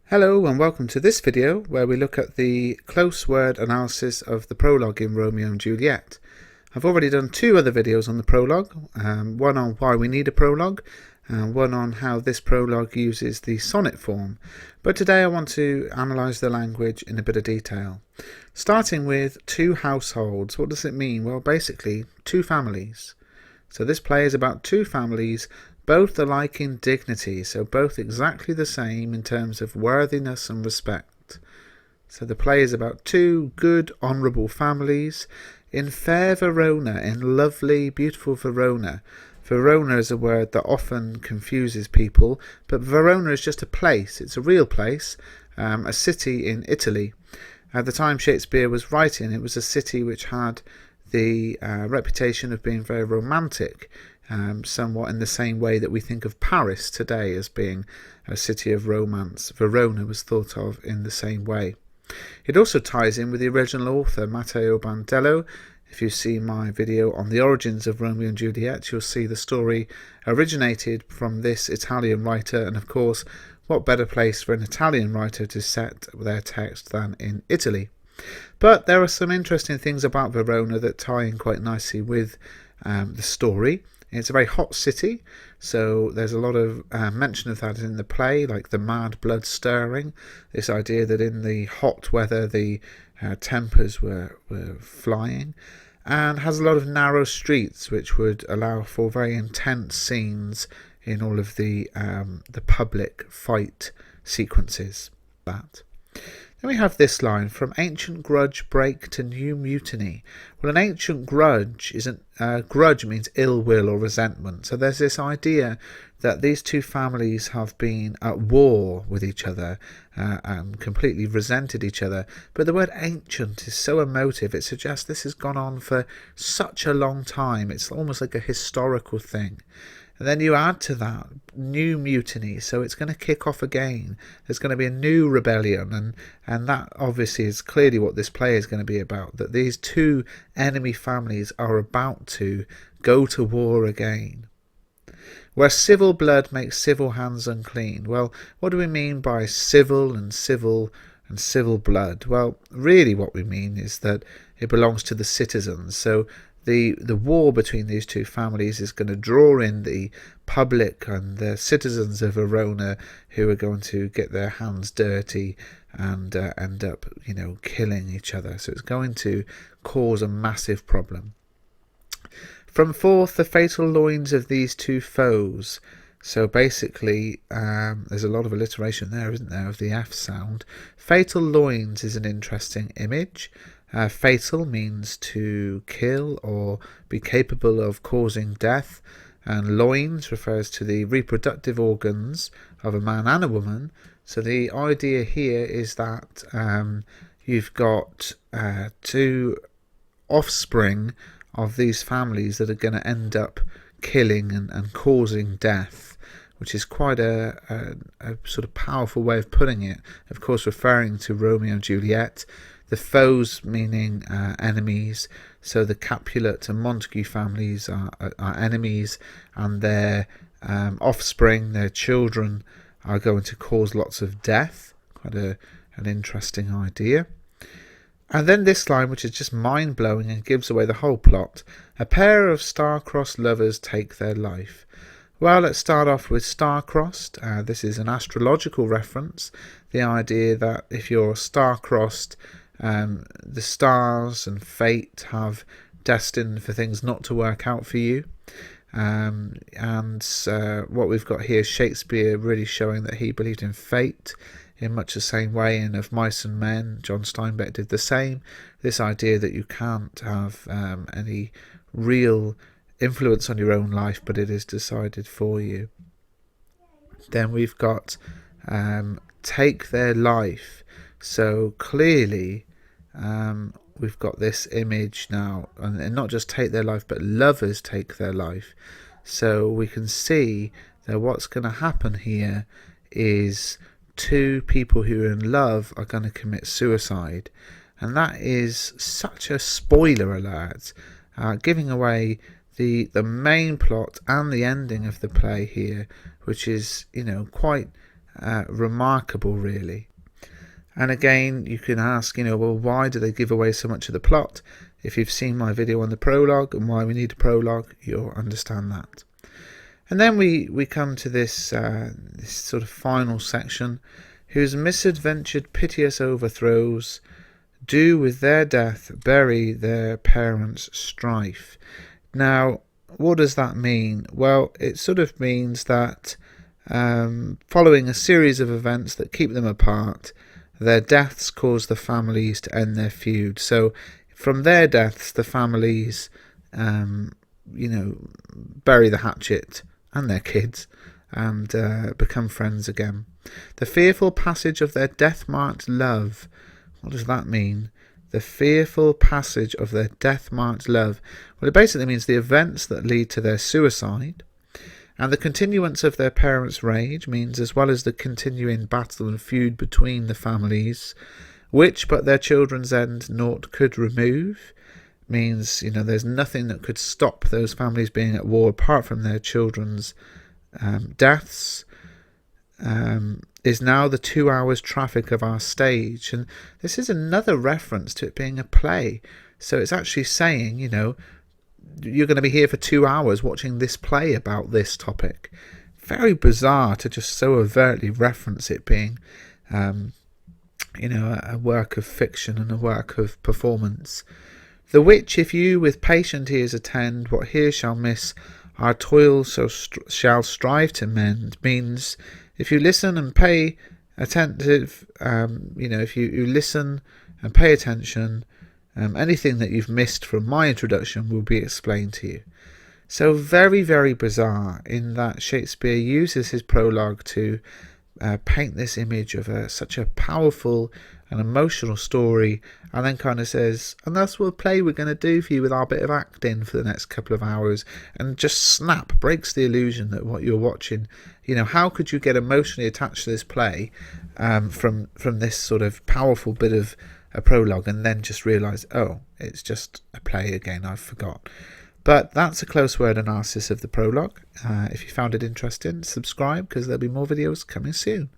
Hello and welcome to this video where we look at the close word analysis of the prologue in Romeo and Juliet. I've already done two other videos on the prologue, one on why we need a prologue and one on how this prologue uses the sonnet form. But today I want to analyse the language in a bit of detail. Starting with two households. What does it mean? Well, basically two families. So this play is about two families, both alike in dignity, so both exactly the same in terms of worthiness and respect. So the play is about two good, honourable families in fair Verona, in lovely, beautiful Verona. Verona is a word that often confuses people, but Verona is just a place. It's a real place, a city in Italy. At the time Shakespeare was writing, it was a city which had the reputation of being very romantic, somewhat in the same way that we think of Paris today as being a city of romance. Verona was thought of in the same way. It also ties in with the original author, Matteo Bandello. If you see my video on the origins of Romeo and Juliet, you'll see the story originated from this Italian writer, and of course, what better place for an Italian writer to set their text than in Italy. But there are some interesting things about Verona that tie in quite nicely with the story. It's a very hot city, so there's a lot of mention of that in the play, like the mad blood stirring, this idea that in the hot weather the tempers were flying, and has a lot of narrow streets which would allow for very intense scenes in all of the public fight sequences. Then we have this line, from ancient grudge break to new mutiny. Well, an ancient grudge grudge means ill will or resentment. So there's this idea that these two families have been at war with each other and completely resented each other. But the word ancient is so emotive. It suggests this has gone on for such a long time. It's almost like a historical thing. And then you add to that new mutiny, so it's going to kick off again. There's going to be a new rebellion, and that obviously is clearly what this play is going to be about, that these two enemy families are about to go to war again. Where civil blood makes civil hands unclean. Well, what do we mean by civil and civil blood? Well, really what we mean is that it belongs to the citizens. So the war between these two families is going to draw in the public and the citizens of Verona, who are going to get their hands dirty and end up, killing each other. So it's going to cause a massive problem. From forth the fatal loins of these two foes. So basically, there's a lot of alliteration there, isn't there, of the F sound. Fatal loins is an interesting image. Fatal means to kill or be capable of causing death, and loins refers to the reproductive organs of a man and a woman. So the idea here is that you've got two offspring of these families that are going to end up killing and causing death, which is quite a sort of powerful way of putting it, of course referring to Romeo and Juliet. The foes meaning enemies, so the Capulet and Montague families are enemies, and their offspring, their children, are going to cause lots of death. Quite an interesting idea. And then this line, which is just mind-blowing and gives away the whole plot. A pair of star-crossed lovers take their life. Well, let's start off with star-crossed. This is an astrological reference. The idea that if you're star-crossed, the stars and fate have destined for things not to work out for you. What we've got here is Shakespeare really showing that he believed in fate in much the same way in Of Mice and Men. John Steinbeck did the same. This idea that you can't have any real influence on your own life, but it is decided for you. Then we've got take their life. So clearly we've got this image now, and not just take their life, but lovers take their life. So we can see that what's going to happen here is two people who are in love are going to commit suicide, and that is such a spoiler alert, giving away the main plot and the ending of the play here, which is quite remarkable, really. And again, you can ask, well, why do they give away so much of the plot? If you've seen my video on the prologue and why we need a prologue, you'll understand that. And then we come to this this sort of final section. Whose misadventured piteous overthrows do with their death bury their parents' strife. Now, what does that mean? Well, it sort of means that following a series of events that keep them apart, their deaths cause the families to end their feud. So from their deaths, the families, bury the hatchet and their kids and become friends again. The fearful passage of their death-marked love. What does that mean? The fearful passage of their death-marked love. Well, it basically means the events that lead to their suicide. And the continuance of their parents' rage means, as well as the continuing battle and feud between the families, which but their children's end naught could remove, means, there's nothing that could stop those families being at war apart from their children's deaths, is now the 2 hours traffic of our stage. And this is another reference to it being a play. So it's actually saying, you're going to be here for 2 hours watching this play about this topic. Very bizarre to just so overtly reference it being, a work of fiction and a work of performance. The which, if you with patient ears attend, what here shall miss, our toil so shall strive to mend, means if you listen and pay attentive, if you listen and pay attention, anything that you've missed from my introduction will be explained to you. So very, very bizarre in that Shakespeare uses his prologue to paint this image of such a powerful and emotional story, and then kind of says, and that's what play we're going to do for you with our bit of acting for the next couple of hours, and just snap breaks the illusion that what you're watching, how could you get emotionally attached to this play from this sort of powerful bit of a prologue, and then just realise, oh, it's just a play again, I forgot. But that's a close word analysis of the prologue. If you found it interesting, subscribe, because there'll be more videos coming soon.